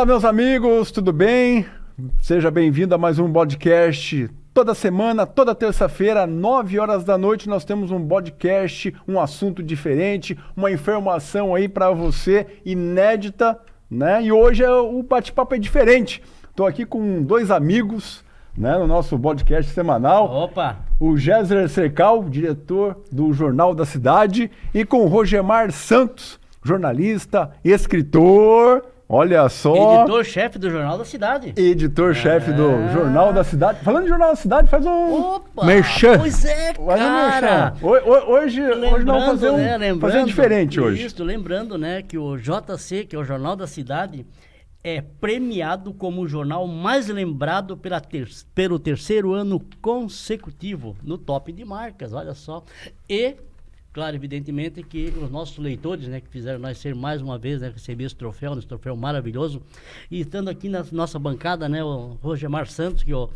Fala, meus amigos, tudo bem? Seja bem-vindo a mais um podcast. Toda semana, toda terça-feira, 9 horas da noite, nós temos um podcast, um assunto diferente, uma informação aí para você inédita, né? E hoje o bate-papo é diferente. Estou aqui com dois amigos, né, no nosso podcast semanal. Opa! O Géser Cercal, diretor do Jornal da Cidade, e com o Rogemar Santos, jornalista, escritor, olha só. Editor-chefe do Jornal da Cidade. Editor-chefe do Jornal da Cidade. Falando de Jornal da Cidade, faz um merchan. Pois é, cara. Hoje nós vamos fazer diferente hoje. Isso, lembrando, né, que o JC, que é o Jornal da Cidade, é premiado como o jornal mais lembrado pelo terceiro ano consecutivo no top de marcas, olha só. E, claro, evidentemente que os nossos leitores, né, que fizeram nós ser mais uma vez, né, receber esse troféu maravilhoso. E estando aqui na nossa bancada, né, o Rogemar Santos, que nós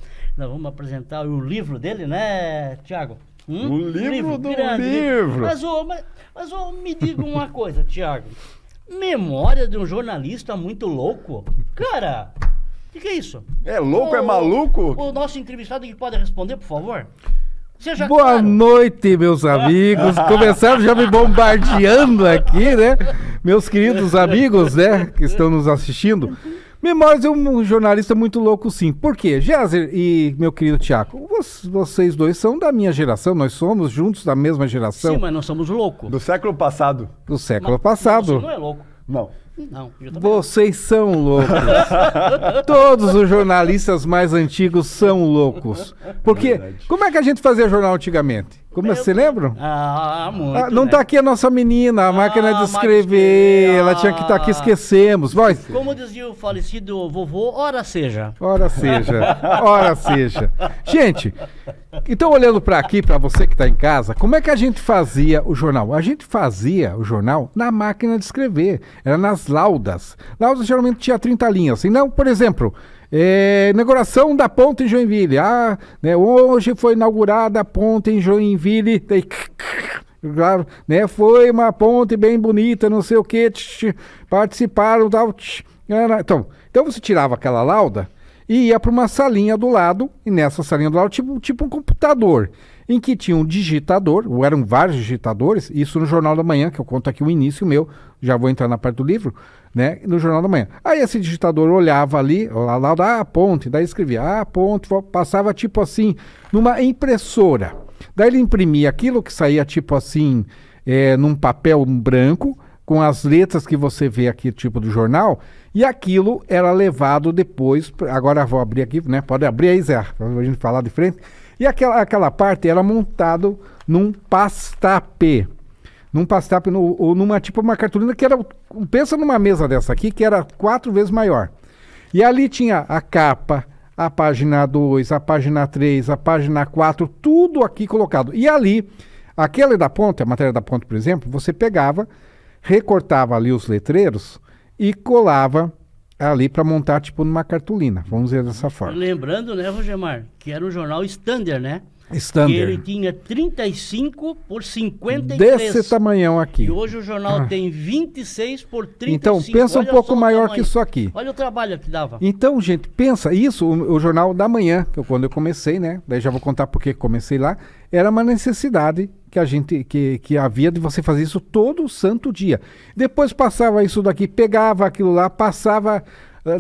vamos apresentar o livro dele, né, Tiago? O livro do grande livro. Mas me diga uma coisa, Tiago. Memória de um jornalista muito louco? Cara, o que é isso? É louco, é maluco? O nosso entrevistado que pode responder, por favor? Seja Boa claro. noite, meus amigos. Começaram já me bombardeando aqui, né? Meus queridos amigos, né, que estão nos assistindo. Memórias de um jornalista muito louco, sim. Por quê? Géser e meu querido Tiago, vocês dois são da minha geração, nós somos juntos da mesma geração. Sim, mas nós somos loucos. Do século passado. Do século passado. Você não é louco. Não. Não, eu também. Vocês são loucos. Todos os jornalistas mais antigos são loucos. Porque, como é que a gente fazia jornal antigamente? Você lembra? Muito, Não né? tá aqui a nossa menina, a máquina de escrever. Ela tinha que estar aqui, esquecemos. Mas, Como dizia o falecido vovô, ora seja. ora seja, ora seja. Gente, então olhando para aqui, para você que está em casa, como é que a gente fazia o jornal? A gente fazia o jornal na máquina de escrever, era nas laudas. Laudas geralmente tinha 30 linhas. Assim, não, por exemplo, inauguração da ponte em Joinville. Né, hoje foi inaugurada a ponte em Joinville. Daí, claro, né, foi uma ponte bem bonita, não sei o que, participaram, tal. Então você tirava aquela lauda e ia para uma salinha do lado, e nessa salinha do lado, tipo um computador, em que tinha um digitador, ou eram vários digitadores, isso no Jornal da Manhã, que eu conto aqui o início meu, já vou entrar na parte do livro, né, no Jornal da Manhã. Aí esse digitador olhava ali, a ponte, daí escrevia, a ponte, passava tipo assim, numa impressora. Daí ele imprimia aquilo que saía tipo assim, num papel branco, com as letras que você vê aqui, tipo do jornal, e aquilo era levado depois, agora vou abrir aqui, né, pode abrir aí, Zé, pra gente falar de frente, e aquela parte era montado num pastape, ou numa tipo uma cartolina que era, pensa numa mesa dessa aqui, que era 4 vezes maior, e ali tinha a capa, a página 2, a página 3, a página 4, tudo aqui colocado, e ali, aquele da ponte, a matéria da ponte, por exemplo, você pegava, recortava ali os letreiros e colava ali para montar tipo numa cartolina, vamos dizer dessa forma. Lembrando, né, Rogemar, que era um jornal standard, né? Standard. Que ele tinha 35 por 53. Desse tamanhão aqui. E hoje o jornal tem 26 por 35. Então, pensa um Olha pouco só o maior tamanho. que isso aqui. Olha o trabalho que dava. Então, gente, pensa, isso, o Jornal da Manhã, quando eu comecei, né, daí já vou contar por que comecei lá, era uma necessidade que havia de você fazer isso todo santo dia. Depois passava isso daqui, pegava aquilo lá, passava,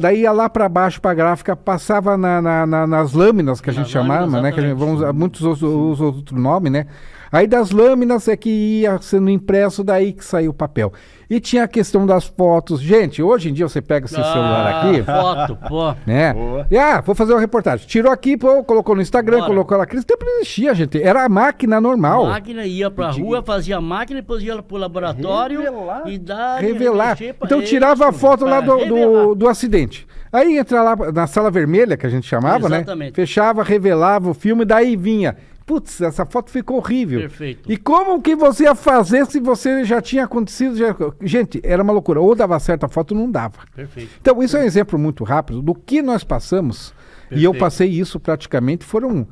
daí ia lá para baixo para a gráfica, passava nas lâminas que a gente chamava, né, que a gente, muitos usam outro nome, né. Aí das lâminas é que ia sendo impresso, daí que saiu o papel. E tinha a questão das fotos. Gente, hoje em dia você pega esse celular aqui... Foto, pô. Né? Boa. E, vou fazer uma reportagem. Tirou aqui, pô, colocou no Instagram, Bora. colocou lá. Aquele tempo não existia, gente. Era a máquina normal. A máquina ia pra rua, fazia a máquina, depois ia pro laboratório Revelar. e dar... Revelar. Então tirava a foto lá do acidente. Aí entra lá na sala vermelha, que a gente chamava, Exatamente. né? Fechava, revelava o filme, daí vinha... Putz, essa foto ficou horrível. Perfeito. E como que você ia fazer se você já tinha acontecido? Gente, era uma loucura. Ou dava certo a foto ou não dava. Perfeito. Então, isso é um exemplo muito rápido do que nós passamos. Perfeito. E eu passei isso praticamente, foram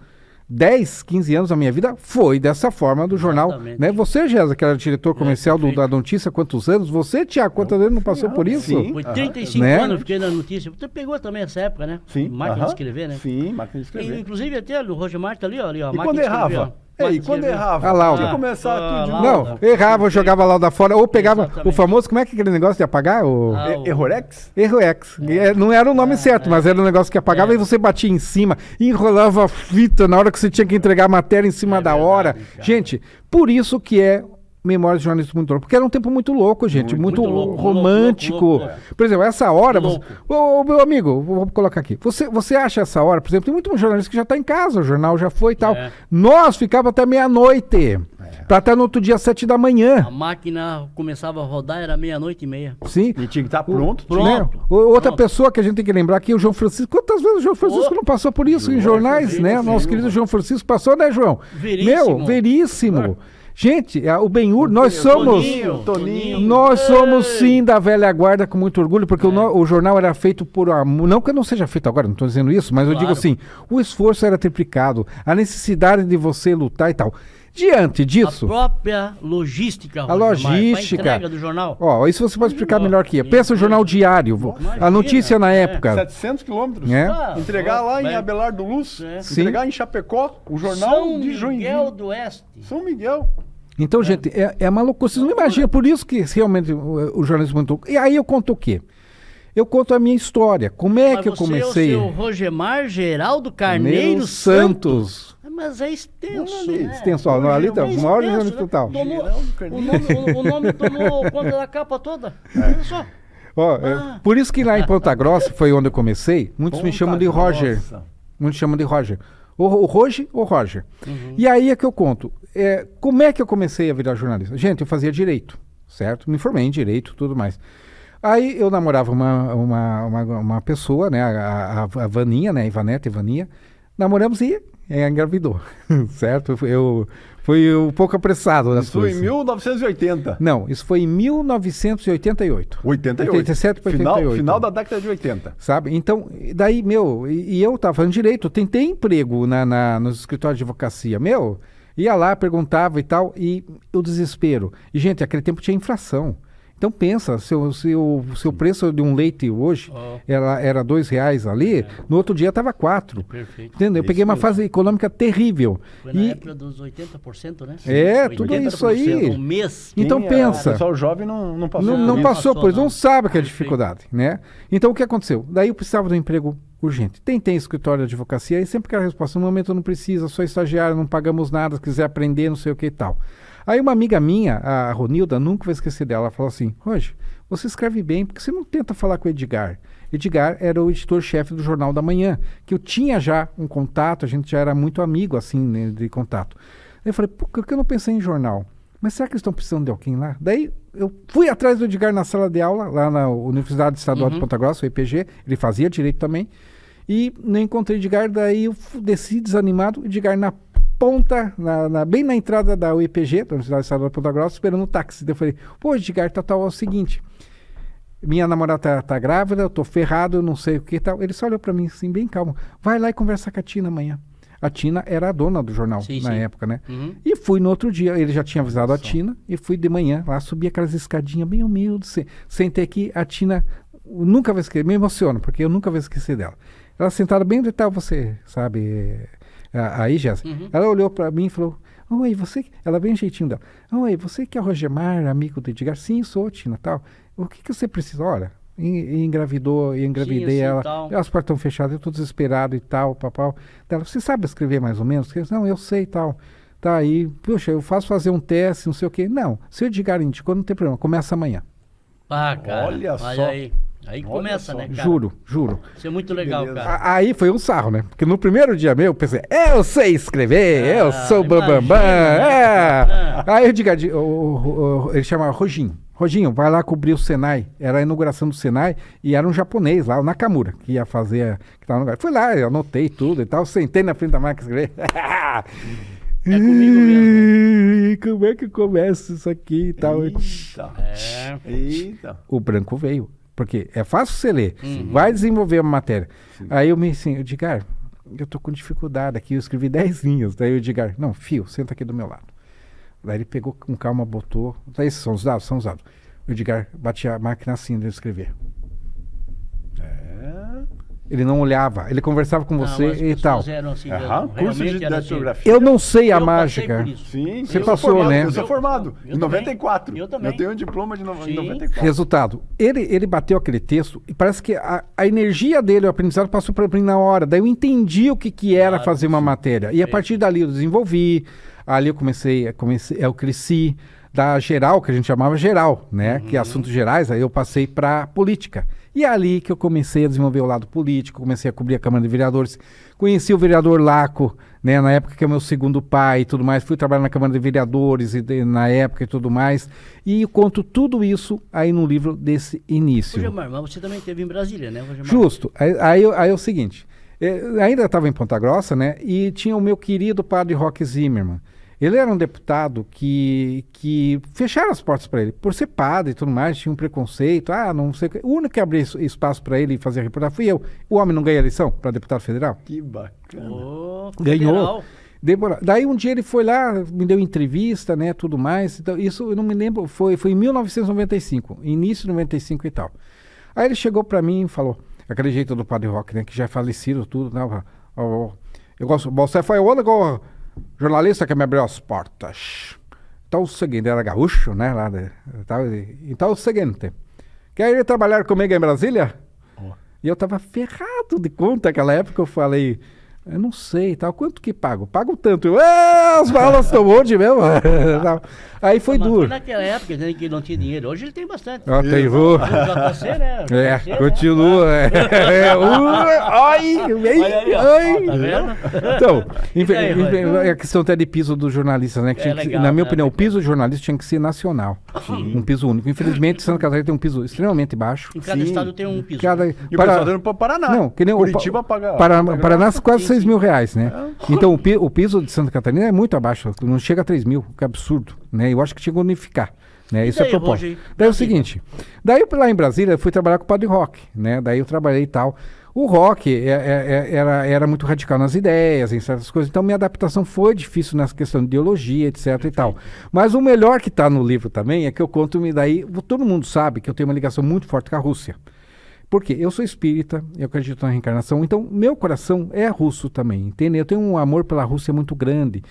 10, 15 anos da minha vida foi dessa forma do jornal. Exatamente. Né? Você, Jéssica, que era diretor comercial da notícia há quantos anos? Você, Tiago, quantos anos não passou por isso? Sim. Foi 35 Né? anos, fiquei na notícia. Você pegou também essa época, né? Sim. Máquina de escrever, né? Sim, máquina de escrever. Inclusive até o Roger Marta ali, ó. E máquina quando de escrever, errava? ó. E Máquina de quando escrever. errava? A Lauda. Tinha que começar tudo de a novo. Lauda. Não, errava, jogava lá da fora, ou pegava Exatamente. o famoso, como é que é aquele negócio de apagar? O Errorex? Erroex. Não era o nome certo, mas era um negócio que apagava e você batia em cima, enrolava a fita na hora que você tinha que entregar a matéria em cima da hora. verdade, cara. Gente, por isso que é Memórias de Jornalismo muito louco, porque era um tempo muito louco, gente, muito muito louco, romântico. louco. Por exemplo, essa hora, Louco. ô, meu amigo, vou colocar aqui, você acha essa hora, por exemplo, tem muito jornalista que já está em casa, o jornal já foi e tal. Nós ficava até meia-noite, para estar no outro dia às 7 da manhã. A máquina começava a rodar, era 00:30. Sim. E tinha que estar pronto. Né? Outra pessoa que a gente tem que lembrar aqui é o João Francisco. Quantas vezes o João Francisco não passou por isso em jornais, né? Nosso querido João Francisco passou, né, João? Veríssimo. Veríssimo. Gente, o Ben-Hur, nós somos... Toninho. Nós somos sim da velha guarda com muito orgulho, porque o jornal era feito por amor. Não que não seja feito agora, não estou dizendo isso, mas eu digo assim, o esforço era triplicado, a necessidade de você lutar e tal. Diante disso... A própria logística. A logística. A entrega do jornal. Ó, isso você pode explicar melhor que eu. Pensa o jornal diário, a notícia na época. 700 quilômetros. É. Entregar lá em bem. Abelardo Luz. Sim. Entregar em Chapecó, o jornal São de Miguel Joinville. do Oeste. São Miguel. Então, gente, é uma loucura. Vocês não imaginam, por isso que realmente o jornalismo é muito louco. E aí eu conto o quê? Eu conto a minha história. Como é que eu comecei? É o seu Rogemar Geraldo Carneiro Santos. Mas é extenso, Ali, né? extenso, ó, ali tá, o maior jornalista total. O nome tomou conta da capa toda. Olha só. Ó, por isso que lá em Ponta Grossa, foi onde eu comecei, muitos me chamam de Roger. Muitos chamam de Roger. O Roger ou Roger. E aí é que eu conto. Como é que eu comecei a virar jornalista? Gente, eu fazia direito, certo? Me formei em direito e tudo mais. Aí eu namorava uma pessoa, né? A Vaninha, né? Ivanete, Vaninha. Namoramos e engravidou, certo? Eu fui um pouco apressado nas Isso foi em coisas. 1980. Não, isso foi em 1988. 87 para 88. Final da década de 80. Sabe? Então, daí, e eu tava fazendo direito, eu tentei emprego nos escritórios de advocacia, ia lá, perguntava e tal, e o desespero. E, gente, aquele tempo tinha inflação. Então pensa, se o preço de um leite hoje era R$2 ali, no outro dia estava 4. Perfeito. Entendeu? Eu peguei uma fase econômica terrível. Foi na época dos 80%, né? Tudo isso aí. Um mês. Então pensa. O pessoal jovem não passou Não por isso. passou por isso, não sabe que é Perfeito. dificuldade, né? Então o que aconteceu? Daí eu precisava de um emprego urgente. Tentei escritório de advocacia e sempre que a resposta, no momento não precisa, sou estagiário, não pagamos nada, se quiser aprender, não sei o que e tal. Aí uma amiga minha, a Ronilda, nunca vou esquecer dela, ela falou assim, Roger, você escreve bem, porque você não tenta falar com o Edgar? Edgar era o editor-chefe do Jornal da Manhã, que eu tinha já um contato, a gente já era muito amigo, assim, né, de contato. Aí eu falei, por que eu não pensei em jornal? Mas será que eles estão precisando de alguém lá? Daí eu fui atrás do Edgar na sala de aula, lá na Universidade Estadual de Ponta Grossa, o IPG, ele fazia direito também, e não encontrei Edgar, daí eu desci desanimado, Edgar na ponta, bem na entrada da UEPG, da Universidade Estadual de Ponta Grossa, esperando o táxi. Daí eu falei, pô, Edgar, é o seguinte, minha namorada tá grávida, eu tô ferrado, eu não sei o que e tal. Ele só olhou pra mim assim, bem calmo, vai lá e conversa com a Tina amanhã. A Tina era a dona do jornal na época, né? E fui no outro dia, ele já tinha avisado a Tina, e fui de manhã lá, subi aquelas escadinhas bem humildes, sentei aqui, a Tina, nunca vou esquecer, me emociono, porque eu nunca vou esquecer dela. Ela sentada bem onde tal, você sabe... Aí, Jéssica, ela olhou pra mim e falou, oi, você... Ela bem jeitinho dela. Oi, você que é o Rogemar, amigo do Edgar? Sim, sou, Tina, tal. O que você precisa? Olha, engravidei ela. As portas estão fechadas, eu tô desesperado e tal, papau. Ela, você sabe escrever mais ou menos? Não, eu sei e tal. Tá aí, puxa, eu faço fazer um teste, não sei o quê. Não, se o Edgar indicou, não tem problema, começa amanhã. Ah, cara, olha só. Aí começa, né, cara? Juro. Isso é muito legal, beleza. cara. Aí foi um sarro, né? Porque no primeiro dia meu, eu pensei, eu sei escrever, eu sou bambambam. Aí o Edgar, ele chama Roginho. Roginho, vai lá cobrir o Senai. Era a inauguração do Senai e era um japonês lá, o Nakamura, que ia fazer... Que tava no lugar. Fui lá, eu anotei tudo e tal, sentei na frente da máquina e escrevi. É comigo mesmo. Como é que começa isso aqui e tal? Eita. O branco veio. Porque é fácil você ler, vai desenvolver uma matéria. Aí eu me assim, eu digo, cara, eu tô com dificuldade aqui, eu escrevi 10 linhas. Daí o Edgar, não, Fio, senta aqui do meu lado. Daí ele pegou com calma, botou, daí esses são os dados? São os dados. O Edgar batia a máquina assim de escrever. Ele não olhava, ele conversava com você Mas as e tal. pessoas eram assim Aham, mesmo, curso de realmente era assim. datilografia. Eu não sei a Eu passei mágica. por isso. Sim, Você eu sou passou, formado, né? Eu sou formado Eu em também. 94. Eu também. Eu tenho um diploma de Sim. 94. Resultado, ele bateu aquele texto e parece que a energia dele, o aprendizado passou para mim na hora. Daí eu entendi o que era Claro, fazer uma matéria. E a partir dali eu desenvolvi, ali eu cresci. Da geral, que a gente chamava geral, né? Que assuntos gerais, aí eu passei para política. E é ali que eu comecei a desenvolver o lado político, comecei a cobrir a Câmara de Vereadores. Conheci o vereador Laco, né? Na época que é o meu segundo pai e tudo mais. Fui trabalhar na Câmara de Vereadores na época e tudo mais. E eu conto tudo isso aí no livro desse início. Rogemar, mas você também esteve em Brasília, né, Rogemar? Justo. Aí é o seguinte, ainda estava em Ponta Grossa, né? E tinha o meu querido padre Roque Zimmermann. Ele era um deputado que fecharam as portas para ele. Por ser padre e tudo mais, tinha um preconceito. Não sei o que. O único que abriu espaço para ele e fazer reportagem fui eu. O homem não ganha eleição para deputado federal? Que bacana. Ganhou. Daí um dia ele foi lá, me deu entrevista, né, tudo mais. Então, isso eu não me lembro, foi em 1995, início de 95 e tal. Aí ele chegou para mim e falou, aquele jeito do padre Roque, né, que já é falecido tudo, né, eu gosto, você foi o único jornalista que me abriu as portas. Então o seguinte, era gaúcho, né, então o seguinte, quer ir trabalhar comigo em Brasília? E eu tava ferrado de conta naquela época, eu falei, eu não sei, tal, quanto que pago? Pago tanto. As balas estão onde mesmo? Aí foi Mas duro. foi naquela época né, que não tinha dinheiro. Hoje ele tem bastante. Tem O JC, né? Continua. Ai, Tá vendo? Então, E aí, a questão até de piso dos jornalistas, né? Que tinha que, legal, na minha né? opinião, o piso do jornalista tinha que ser nacional. Um piso único. Infelizmente, Santa Catarina tem um piso extremamente baixo. Em cada estado tem um piso. E o pessoal dando para Paraná. Não, que nem Curitiba paga. Paraná quase Sim, 6 mil reais, né? Então o piso de Santa Catarina é muito abaixo, não chega a 3 mil, que absurdo, né? Eu acho que tinha que unificar, né? Isso é propósito. Roger, Daí é o seguinte, daí lá em Brasília eu fui trabalhar com o Padre Roque, né? Daí eu trabalhei e tal. O Roque era muito radical nas ideias, em certas coisas, então minha adaptação foi difícil nessa questão de ideologia, etc e tal. Mas o melhor que está no livro também é que eu conto, daí todo mundo sabe que eu tenho uma ligação muito forte com a Rússia. Porque eu sou espírita, eu acredito na reencarnação, então meu coração é russo também, entende? Eu tenho um amor pela Rússia muito grande,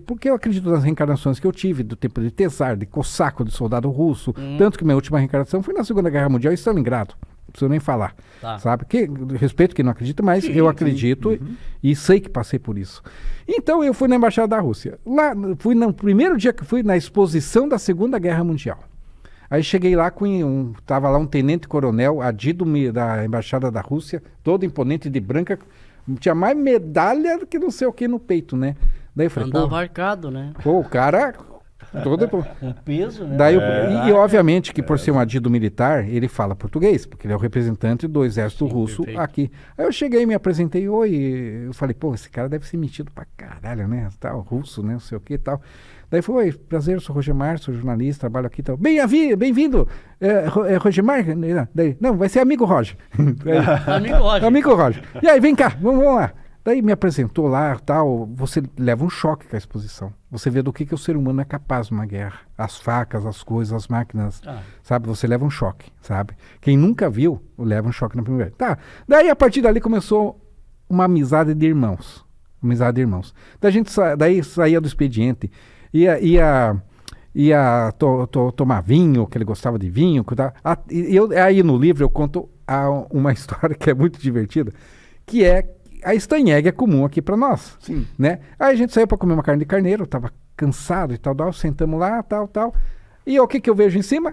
porque eu acredito nas reencarnações que eu tive, do tempo de Czar, de Cossaco, de soldado russo, tanto que minha última reencarnação foi na Segunda Guerra Mundial em Stalingrado, não preciso nem falar, sabe? Respeito quem não acredita, mas eu acredito e sei que passei por isso. Então eu fui na Embaixada da Rússia, lá fui no primeiro dia que fui na exposição da Segunda Guerra Mundial. Aí cheguei lá tava lá um tenente-coronel, adido da Embaixada da Rússia, todo imponente de branca, tinha mais medalha do que não sei o que no peito, né? Daí eu falei, andava arcado, né? o cara... Todo... Com peso, né? Daí e obviamente que por ser um adido militar, ele fala português, porque ele é o representante do exército russo aqui. Aí eu cheguei, me apresentei, eu falei, esse cara deve ser metido pra caralho, né? Tal, russo, né? Não sei o que e tal. Daí foi, prazer, sou Rogemar, sou jornalista, trabalho aqui e tal. Bem-vindo, Rogemar? Daí, não, vai ser amigo Roger. Amigo Roger. Amigo Roger. E aí, vem cá, vamos lá. Daí me apresentou lá, tal, você leva um choque com a exposição. Você vê do que o ser humano é capaz numa guerra. As facas, as coisas, as máquinas, sabe? Você leva um choque, sabe? Quem nunca viu, leva um choque na primeira vez. Tá, daí a partir dali começou uma amizade de irmãos. Daí a gente daí saía do expediente, ia tomar vinho, que ele gostava de vinho. Aí no livro eu conto uma história que é muito divertida, que é a Steinegg é comum aqui para nós. Sim. Né? Aí a gente saiu para comer uma carne de carneiro, tava cansado e tal, sentamos lá, tal. E o que eu vejo em cima?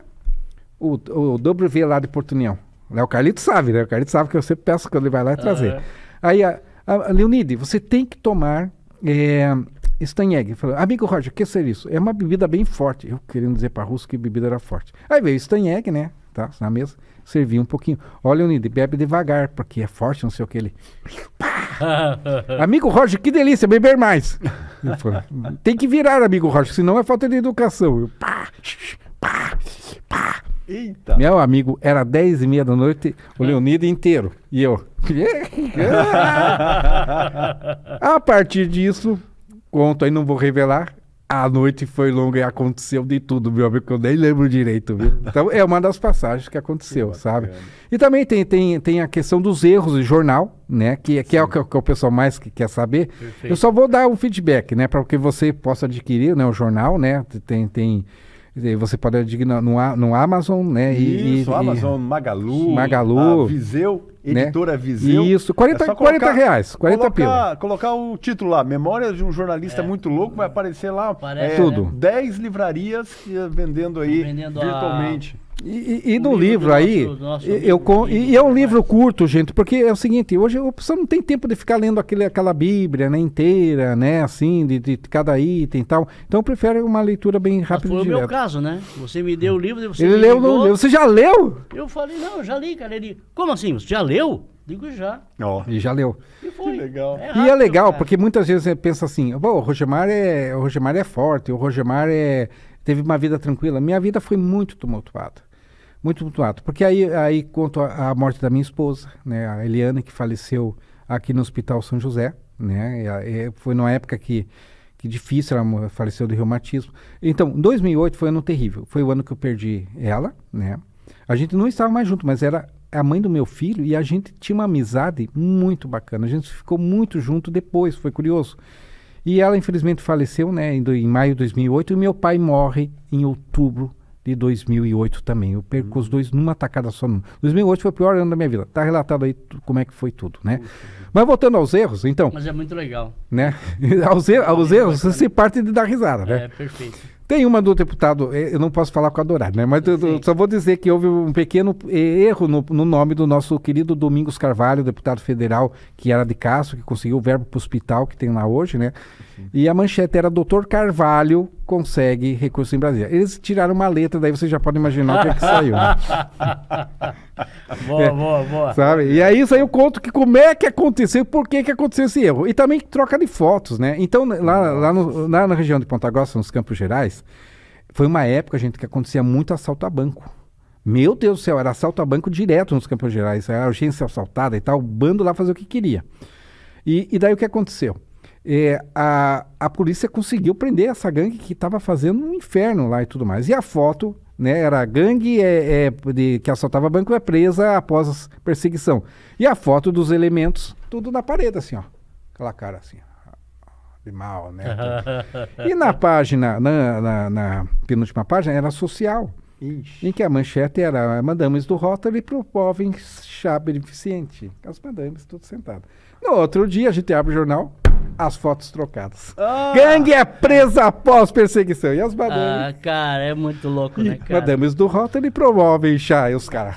O W lá de Porto União. O Carlito sabe, né? O Carlito sabe que eu sempre peço quando ele vai lá trazer. Aí a Leonide, você tem que tomar Steinegg. Falou, amigo Roger, o que seria isso? É uma bebida bem forte. Eu querendo dizer para russo que bebida era forte. Aí veio Steinegg, né? Tá, na mesa, servi um pouquinho. Olha, Leonide, bebe devagar, porque é forte, não sei o que ele. Amigo Roger, que delícia, beber mais. Falei, tem que virar, amigo Roger, senão é falta de educação. Eita. Meu amigo, era 10h30 da noite, o Leonido inteiro. E eu. A partir disso, conto aí, não vou revelar. A noite foi longa e aconteceu de tudo, meu amigo, que eu nem lembro direito, viu? Então, é uma das passagens que aconteceu, sabe? E também tem a questão dos erros de jornal, né? Que é o que o pessoal mais quer saber. Perfeito. Eu só vou dar um feedback, né? Para que você possa adquirir, né, o jornal, né? Você pode adquirir no Amazon, né? Isso, Amazon, Magalu, a Viseu, né? editora Viseu. Isso, 40 reais, 40 pila. Colocar o título lá, Memórias de um Jornalista Muito Louco, vai aparecer lá. Aparece, tudo. 10 livrarias vendendo aí Vendendo virtualmente. E no livro livro do aí, nosso e é um livro curto, gente, porque é o seguinte, hoje a pessoa não tem tempo de ficar lendo aquela Bíblia, né, inteira, né, assim, de cada item e tal. Então eu prefiro uma leitura bem rápida e Foi o meu direta. caso, né? Você me deu o livro e você Ele me leu ligou. no livro. Você já leu? Eu falei, não, eu já li, cara. Ele, como assim? Você já leu? Digo, já. Ó, E já leu. E foi. Que legal. E é rápido, legal, cara. porque muitas vezes você pensa assim, o Rogemar é forte, o Rogemar teve uma vida tranquila. Minha vida foi muito tumultuada. Muito tumultuada. Porque aí conto a morte da minha esposa, né, a Eliane, que faleceu aqui no Hospital São José, né, foi numa época que difícil, ela faleceu de reumatismo. Então, 2008 foi um ano terrível. Foi o ano que eu perdi ela, né. A gente não estava mais junto, mas era a mãe do meu filho e a gente tinha uma amizade muito bacana. A gente ficou muito junto depois, foi curioso. E ela, infelizmente, faleceu, né, em maio de 2008 e meu pai morre em outubro de 2008 também. Eu perco os dois numa tacada só. 2008 foi o pior ano da minha vida. Tá relatado aí como é que foi tudo, né? Mas voltando aos erros, então, Mas é muito legal. né? aos erros, você parte de dar risada, né? É, perfeito. Tem uma do deputado, eu não posso falar com a Dourado, né? Mas eu só vou dizer que houve um pequeno erro no nome do nosso querido Domingos Carvalho, deputado federal, que era de Castro, que conseguiu o verbo para o hospital que tem lá hoje, né? E a manchete era Dr. Carvalho consegue recurso em Brasília. Eles tiraram uma letra, daí você já pode imaginar o que é que saiu, né? Boa. Sabe? E aí isso aí eu conto que como é que aconteceu e por que aconteceu esse erro. E também troca de fotos, né? Então, lá na região de Ponta Grossa, nos Campos Gerais, foi uma época, gente, que acontecia muito assalto a banco. Meu Deus do céu, era assalto a banco direto nos Campos Gerais. Era agência assaltada e tal, o bando lá fazia o que queria. E daí o que aconteceu? A polícia conseguiu prender essa gangue que estava fazendo um inferno lá e tudo mais. E a foto, né, era a gangue que assaltava banco é presa após perseguição. E a foto dos elementos, tudo na parede, assim, ó. Aquela cara assim, de mal, né? E na página, na penúltima página, era social. Ixi. Em que a manchete era madames do Rotary promovem chá beneficente. As madames tudo sentadas. No outro dia, a gente abre o jornal, as fotos trocadas. Gangue é presa após perseguição. E as madames... Cara, é muito louco, né, cara? Madames do Rotary promovem chá. E os caras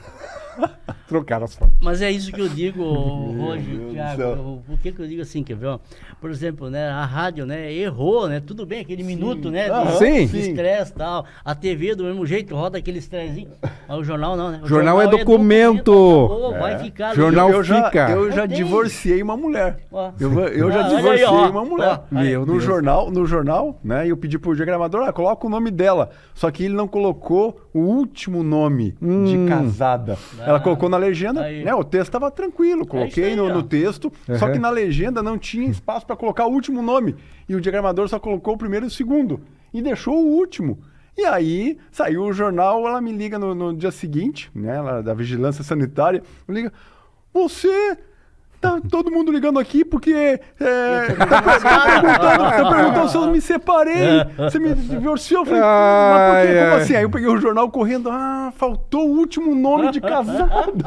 trocaram as fotos. Mas é isso que eu digo hoje, Deus do Thiago. céu. Por que eu digo assim, quer ver? Ó? Por exemplo, né, a rádio, né, errou, né? Tudo bem, aquele minuto, né? Aham, Sim. De estresse e tal. A TV do mesmo jeito, roda aquele estressinho. Mas o jornal não, né? O Jornal é documento. acabou, vai ficar ali. Jornal eu já, fica. eu já Não tem. divorciei uma mulher. Ó. Eu já Olha aí, divorciei ó. uma mulher. Ó, aí. Meu No Deus. jornal, né? E eu pedi pro diagramador, coloca o nome dela. Só que ele não colocou o último nome de casada. Ela colocou na legenda, Aí. né? O texto tava tranquilo, coloquei aí, ó. no texto. Só Uhum. que na legenda não tinha espaço para colocar o último nome. E o diagramador só colocou o primeiro e o segundo. E deixou o último. E aí, saiu o jornal, ela me liga no dia seguinte, né? Ela, da Vigilância Sanitária, me liga, você... Tá todo mundo ligando aqui porque tá perguntando se eu me separei, você me divorciou. Eu falei, mas por quê? Como assim? Aí eu peguei o jornal correndo, faltou o último nome de casado.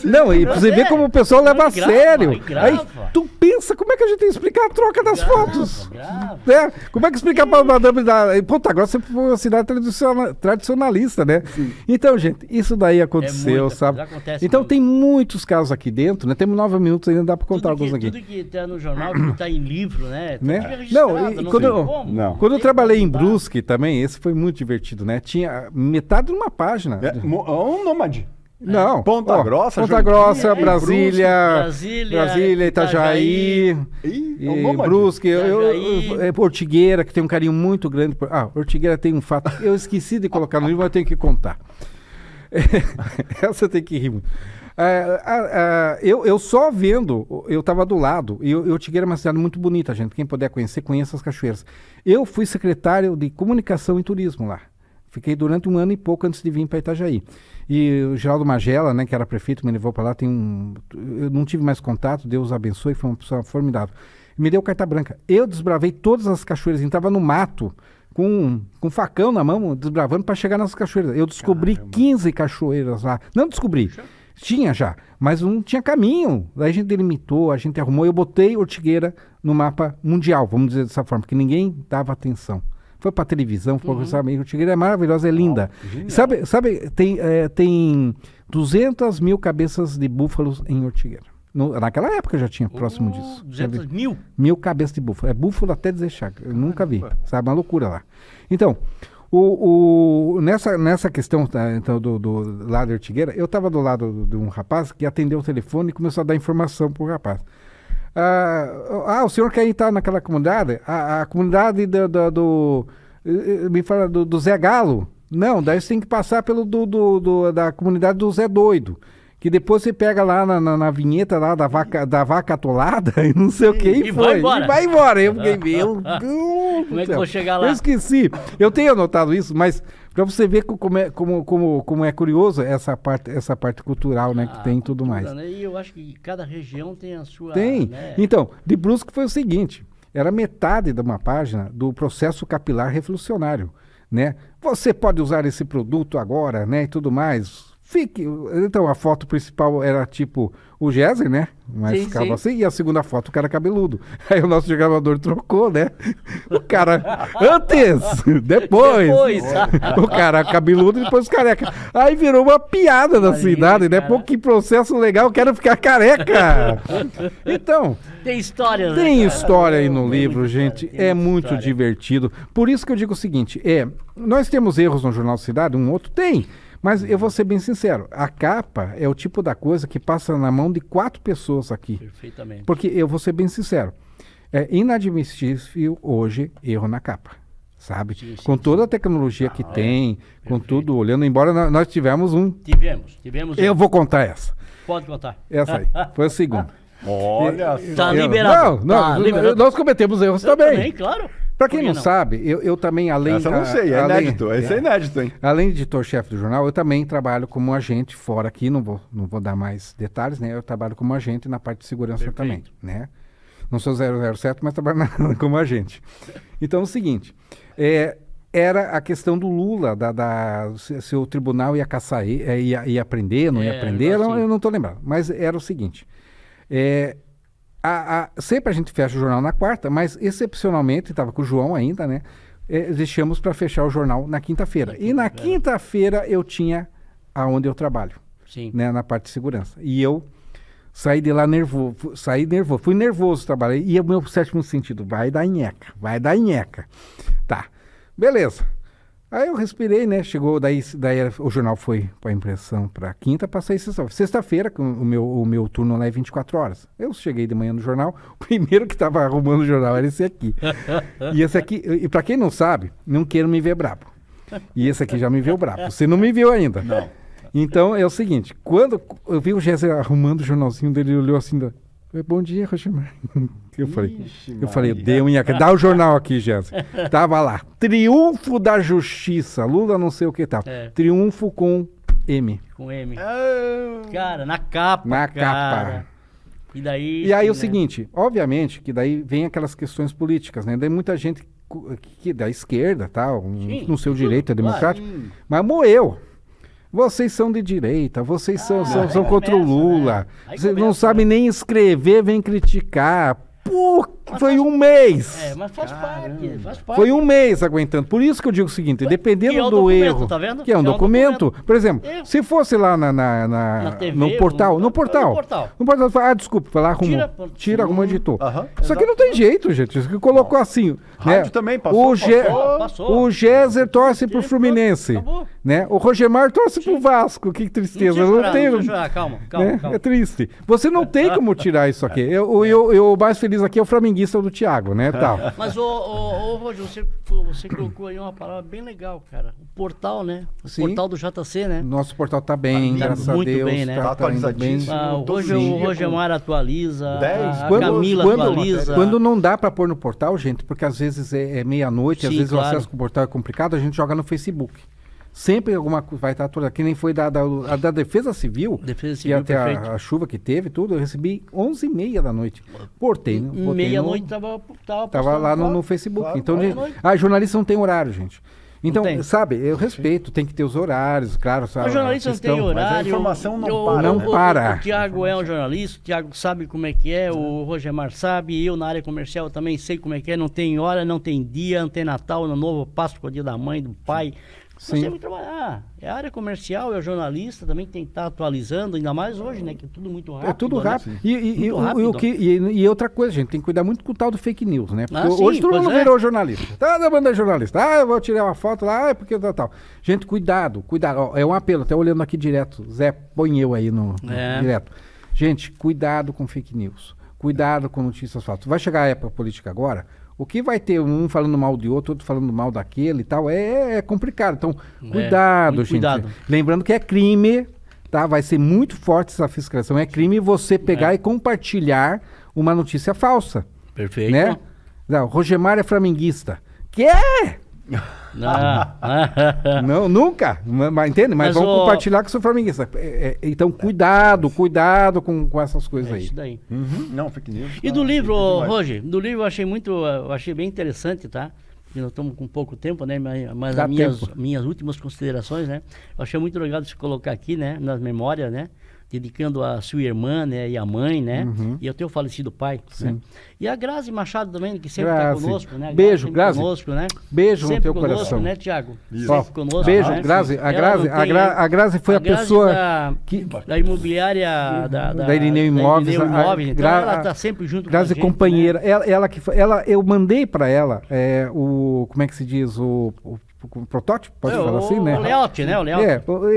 Não, e pra você ver como o pessoal leva a grava, sério. e grava. Aí tu pensa, como é que a gente tem que explicar a troca das fotos? grava. Né? Como é que explicar para madame da... Ponta Grossa sempre foi uma cidade tradicionalista, né? Então, gente, isso daí aconteceu, muita sabe? coisa, acontece Então muito. tem muitos casos aqui dentro, né? Temos 9 minutos ainda, dá para contar Tudo alguns aqui. Tudo que tá no jornal, que tá em livro, né? Tudo Né? que é registrado, Não, e não quando tem eu- como. Não. Quando eu Tem trabalhei em como mudar. Brusque também, esse foi muito divertido, né? Tinha metade de uma página. É um nômade. Não. Ponta Grossa, Ponta Joinville, Grossa, Brusque, Brasília, Itajaí, Ih, é um nômade. Brusque, Itajaí. Ortigueira, que tem um carinho muito grande. Ortigueira tem um fato. Eu esqueci de colocar no livro, mas eu tenho que contar. Essa tem que rir muito. Eu só vendo, eu estava do lado, e Ortigueira é uma cidade muito bonita, gente. Quem puder conhecer, conheça as cachoeiras. Eu fui secretário de Comunicação e Turismo lá. Fiquei durante 1 ano e pouco antes de vir para Itajaí. E o Geraldo Magela, né, que era prefeito, me levou para lá. Eu não tive mais contato, Deus abençoe, foi uma pessoa formidável. Me deu carta branca. Eu desbravei todas as cachoeiras, entrava no mato, com facão na mão, desbravando para chegar nas cachoeiras. Eu descobri 15 cachoeiras lá. Não descobri, tinha já, mas não tinha caminho. Daí a gente delimitou, a gente arrumou. Eu botei Ortigueira no mapa mundial, vamos dizer dessa forma, porque ninguém dava atenção. Foi pra televisão, foi sabe, Ortigueira é maravilhosa, é linda. Sabe, tem 200 mil cabeças de búfalos em Ortigueira. Naquela época já tinha próximo disso. 200 mil? 1000 cabeças de búfalo. É búfalo até dizer chaga. Eu nunca vi. Sabe, uma loucura lá. Então, nessa questão então, do lado de Ortigueira, eu estava do lado de um rapaz que atendeu o telefone e começou a dar informação pro rapaz. O senhor quer entrar naquela comunidade? A comunidade me fala do Zé Galo? Não, daí você tem que passar da comunidade do Zé Doido. Que depois você pega lá na vinheta lá da vaca atolada e não sei o que, e foi. Vai embora. E vai embora. Eu fiquei, meu Deus. Como é que eu vou chegar lá? Eu esqueci. Eu tenho anotado isso, mas para você ver como é curioso essa parte cultural, né, que tem e tudo mais. Né? E eu acho que cada região tem a sua... Tem. Né? Então, de Brusque foi o seguinte, era metade de uma página do processo capilar revolucionário, né? Você pode usar esse produto agora, né, e tudo mais. Então, a foto principal era tipo o Géser, né? Mas ficava assim, e a segunda foto o cara cabeludo. Aí o nosso gravador trocou, né? O cara antes, depois. O cara cabeludo e depois careca. Aí virou uma piada da cidade, né? Pô, que processo legal, quero ficar careca. Então... Tem história, né? Tem história aí no livro, gente. É muito divertido. Por isso que eu digo o seguinte, nós temos erros no Jornal Cidade, um outro tem. Mas eu vou ser bem sincero, a capa é o tipo da coisa que passa na mão de 4 pessoas aqui. Perfeitamente. Porque eu vou ser bem sincero, é inadmissível hoje erro na capa, sabe? Sim, com toda a tecnologia que tem, com perfeito. tudo, olhando, embora nós tivemos um... Tivemos. Eu vou contar essa. Pode contar. Essa aí, foi a segunda. Olha Tá só. liberado. Não, nós cometemos erros também. Claro. Para quem não sabe, eu também, além... Essa eu não sei, é inédito. Esse é inédito, hein? Além de editor-chefe do jornal, eu também trabalho como agente fora aqui, não vou dar mais detalhes, né? Eu trabalho como agente na parte de segurança também, né? Não sou 007, mas trabalho como agente. Então é o seguinte, era a questão do Lula, se o tribunal ia caçar, ia prender, não ia prender, eu não estou lembrando. Mas era o seguinte, sempre a gente fecha o jornal na quarta, mas excepcionalmente, estava com o João ainda, né? Deixamos para fechar o jornal na quinta-feira. E na quinta-feira eu tinha aonde eu trabalho, né? Na parte de segurança. E eu saí de lá nervoso, fui nervoso trabalhar. E o meu sétimo sentido, vai dar nheca. Tá, beleza. Aí eu respirei, né? Chegou, daí o jornal foi para impressão para quinta, passei sexta-feira. Sexta-feira, o meu turno lá é 24 horas. Eu cheguei de manhã no jornal, o primeiro que estava arrumando o jornal era esse aqui. E esse aqui, e para quem não sabe, não quero me ver brabo. E esse aqui já me viu brabo. Você não me viu ainda. Não. Então é o seguinte, quando eu vi o Géser arrumando o jornalzinho dele, ele olhou assim, bom dia, Rochimar. Eu falei, dá o jornal aqui, Jéssica. Tava lá, triunfo da justiça, Lula não sei o que tal. Triunfo com M. Com M. Cara, na capa. Capa. E aí o seguinte, obviamente que daí vem aquelas questões políticas, né? Daí muita gente que da esquerda, tal, no seu direito, é democrático, mas moeu. Vocês são de direita, vocês são contra o Lula. Né? Vocês não sabem nem escrever, vem criticar. Pô, foi um mês. Mas faz parte. Foi um mês aguentando. Por isso que eu digo o seguinte, dependendo do erro... Tá vendo? Que é um documento. Por exemplo, se fosse lá na TV, no portal, desculpa, vai lá, tira, arrumou, editor. Isso aqui não tem jeito, gente. Isso que colocou assim. Rádio né? também passou. O Géser torce pro Fluminense. Acabou. Né? O Rogemar torce pro Vasco, que tristeza. Não Não precisa tem, chorar, calma. né? É triste. Você não tem como tirar isso aqui. O mais feliz aqui é o flamenguista do Thiago, né? Tal. Mas, Roger, você colocou aí uma palavra bem legal, cara. O portal, né? O Sim. portal do JC, né? Nosso portal tá bem, Tá graças a muito Deus. bem, né? Tá Tá indo bem. atualizadíssimo. O Todo Roger, dia o Rogemar atualiza, 10, a Quando- Camila quando- atualiza. Quando não dá pra pôr no portal, gente, porque às vezes é meia-noite, às Sim, vezes o claro. acesso com o portal é complicado, a gente joga no Facebook. Sempre alguma coisa vai estar atualizada. Que nem foi a da Defesa Civil, Defesa que Civil, até perfeito. a chuva que teve, tudo, eu recebi 11h30 da noite. Botei Meia-noite no- tava Tava lá no postando. Facebook. claro, Então, meia-noite. jornalista não tem horário, gente. Então, tem. sabe, eu respeito, tem que ter os horários, claro. Sabe, O jornalista a não tem questão, horário. mas a informação não Eu- para, Não né? para. O Thiago é um jornalista, o Thiago sabe como é que é, o Rogemar sabe, eu na área comercial eu também sei como é que é, não tem hora, não tem dia, não tem Natal, Ano Novo, Páscoa, Dia da Mãe, do Pai. Sim. Nós temos que trabalhar. É a área comercial, é o jornalista, também tem que estar atualizando, ainda mais hoje, né? Que é tudo muito rápido. É tudo né? rápido. E Muito rápido. e outra coisa, gente, tem que cuidar muito com o tal do fake news, né? Porque sim, hoje todo pois mundo é. virou jornalista. Tá mandando jornalista. Eu vou tirar uma foto lá, porque tal. Gente, cuidado. Ó, é um apelo, até olhando aqui direto. Zé, põe eu aí no direto. Gente, cuidado com fake news. Cuidado com notícias falsas. Vai chegar a época política agora, o que vai ter um falando mal de outro falando mal daquele e tal, é complicado. Então, cuidado, muito gente. cuidado. Lembrando que é crime, tá? Vai ser muito forte essa fiscalização. É crime você pegar e compartilhar uma notícia falsa, Perfeito. né? Não, Rogemar é flamenguista. Que? Não, nunca. Mas entende? Mas Mas vamos compartilhar que sou flamenguista. Então, cuidado com essas coisas É aí. isso daí. Uhum. Não, fake news. E não, do livro, tem demais. Roger, do livro eu achei bem interessante, tá? Porque nós estamos com pouco tempo, né? Mas Dá as tempo. minhas últimas considerações, né? Eu achei muito legal de se colocar aqui, né? Nas memórias, né? Dedicando a sua irmã, né? E a mãe, né? E ao teu falecido pai, né? E a Grazi Machado também, que sempre está Grazi. conosco, né? A Beijo, sempre Grazi. conosco, né? Beijo no Sempre teu conosco, coração. né, Tiago? Isso. Ó, Sempre conosco. beijo, né? Grazi. Ela não tem, A Grazi foi a Grazi pessoa da, da imobiliária da Irineu Imóveis. Irineu Imóveis. Então Gra- ela está sempre junto Grazi com a gente, companheira. né? Eu mandei para ela como é que se diz, o protótipo, pode falar assim, né? O layout, né? O layout.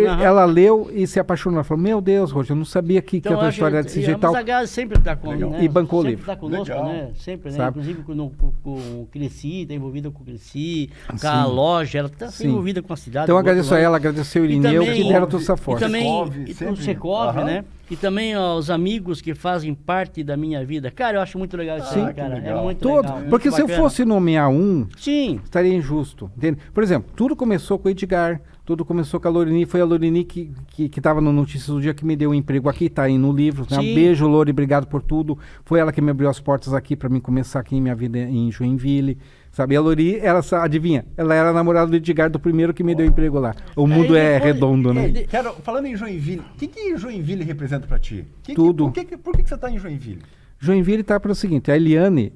Aham. Ela leu e se apaixonou. Ela falou, meu Deus, Roger, eu não sabia que Então, a tua acho história era desse jeito e tal. Mas a Grazi sempre está com Legal. né? E bancou o sempre livro. está conosco, Legal. né? Sempre, né? Sabe? Inclusive com o Cresci, está envolvida com o Cresci, com a loja, ela está Sim. envolvida com a cidade. Então com agradeço outro a lado. ela, agradecer o Irineu, também- que deram toda essa E força. também Secov, e sempre. o Secov, Aham. né? E também ó, os amigos que fazem parte da minha vida. Cara, eu acho muito legal isso aí, cara. legal. É muito Todo. legal. muito Porque se eu bacana. fosse nomear um, Sim, estaria injusto. Entende? Por exemplo, tudo começou com o Edgar, tudo começou com a Lorini, foi a Lorini que estava no Notícias do Dia que me deu um emprego aqui, tá aí no livro. Né? Sim. Beijo, Lori, obrigado por tudo. Foi ela que me abriu as portas aqui para mim começar aqui minha vida em Joinville. Sabe? E a Lori, adivinha, ela era a namorada do Edgar, do primeiro que me deu emprego lá. O mundo é depois- redondo, né? Ei, falando em Joinville, o que Joinville representa pra ti? Tudo. Por que você tá em Joinville? Joinville tá para o seguinte, a Eliane,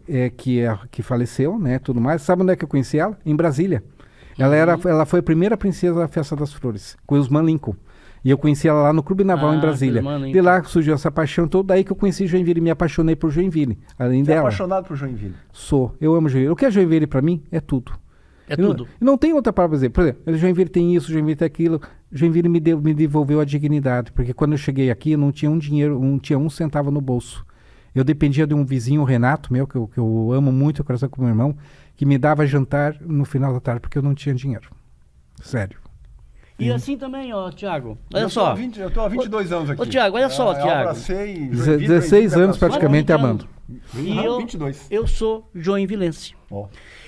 que faleceu, né, tudo mais, sabe onde é que eu conheci ela? Em Brasília. Ela foi a primeira princesa da Festa das Flores, com Osman Lincoln. E eu conheci ela lá no Clube Naval em Brasília. com Osman De lá surgiu essa paixão toda, daí que eu conheci Joinville e me apaixonei por Joinville, além Você é dela. apaixonado por Joinville? Sou, eu amo Joinville. O que é Joinville para mim é tudo. é E não- tudo. e não tem outra palavra pra dizer. Por exemplo, Joinville tem isso, Joinville tem aquilo. Joinville me devolveu a dignidade, porque quando eu cheguei aqui, eu não tinha um dinheiro, não tinha um centavo no bolso. Eu dependia de um vizinho, o Renato, meu, que eu amo muito, o coração com meu irmão, que me dava jantar no final da tarde, porque eu não tinha dinheiro. Sério. E assim também, ó, Tiago. Olha só. Eu tô há 22 anos aqui. Ô, Tiago, olha só, Eu Thiago. abracei Joinville, 16 Joinville anos abraçou. praticamente Olha, amando. E Aham, eu, 22. eu sou joinvilense. Ó.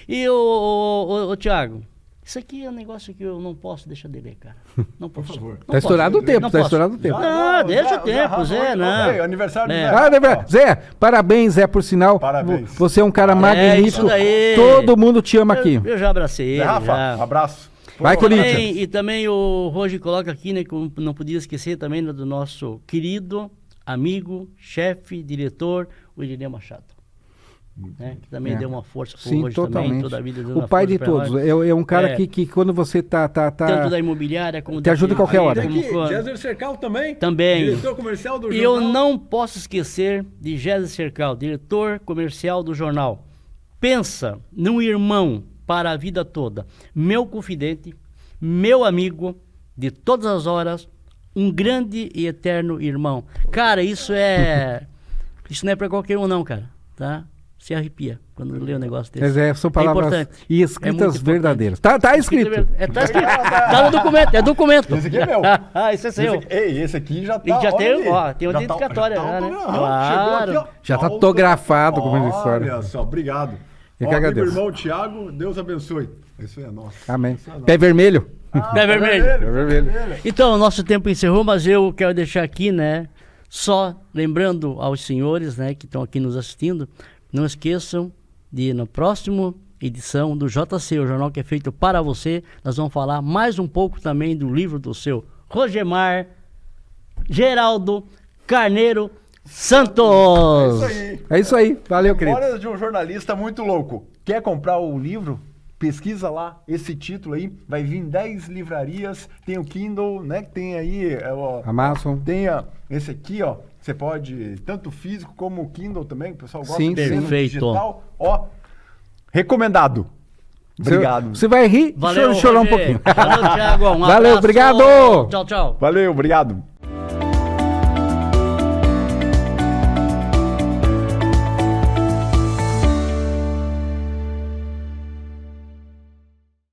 E ô, Tiago, isso aqui é um negócio que eu não posso deixar de ler, cara. Não posso. Por favor. Não Tá posso. estourado o tempo, Não tá posso. estourado o tempo. Não, deixa o tempo, Zé, não. Ei, aniversário É. do Zé. Ah, lembra? Zé, parabéns, Zé, por sinal. Parabéns. Você é um cara isso magnífico. daí. Todo mundo te ama aqui. Eu já abracei Zé ele. Rafa, já. abraço. Vai, Pô, Corinthians. E também o Roger coloca aqui, né, que eu não podia esquecer também do nosso querido amigo, chefe, diretor, o Irineu Machado. Né, que também É. deu uma força pro Sim, Roger também, totalmente. toda a vida. dando O uma pai força de pra todos. nós. É um cara É. que quando você tá Tanto da imobiliária como Te da ajuda em qualquer hora. como Aqui, quando- Jéssica Cercal também. Também. Diretor comercial do E eu jornal. não posso esquecer de Géser Cercal, diretor comercial do jornal. Pensa num irmão para a vida toda. Meu confidente, meu amigo, de todas as horas, um grande e eterno irmão. Cara, isso não é pra qualquer um não, cara, tá? Se arrepia quando lê um negócio desse. São palavras importante. e É escritas muito verdadeiras. Tá escrito. Tá escrito. Tá no documento, é documento. Esse aqui é meu. Esse é seu. Esse aqui já tá. E já tem, olha ó, aí. tem uma Já dedicatória, tá né? autografado. Claro. Chegou aqui, ó. Já tá autografado, como diz a história. Olha só, obrigado. Eu Ó, que agradeço. meu irmão Tiago, Deus abençoe. Isso é nosso. Amém. Pé vermelho. Pé vermelho. Pé vermelho. Então, o nosso tempo encerrou, mas eu quero deixar aqui, né, só lembrando aos senhores, né, que estão aqui nos assistindo, não esqueçam de, na próxima edição do JC, o jornal que é feito para você, nós vamos falar mais um pouco também do livro do seu Rogemar Geraldo Carneiro Santos. É isso aí. Valeu, querido. Memórias de um jornalista muito louco. Quer comprar o livro? Pesquisa lá esse título aí, vai vir em 10 livrarias, tem o Kindle, né, que tem aí, Amazon. tem esse aqui, ó, você pode, tanto físico como o Kindle também, o pessoal gosta Sim, de ler no perfeito. digital, ó, recomendado. Obrigado. Você vai rir e chorar um Roger. pouquinho. Valeu, Thiago. Um Valeu, abraço. obrigado. Tchau, tchau. Valeu, obrigado.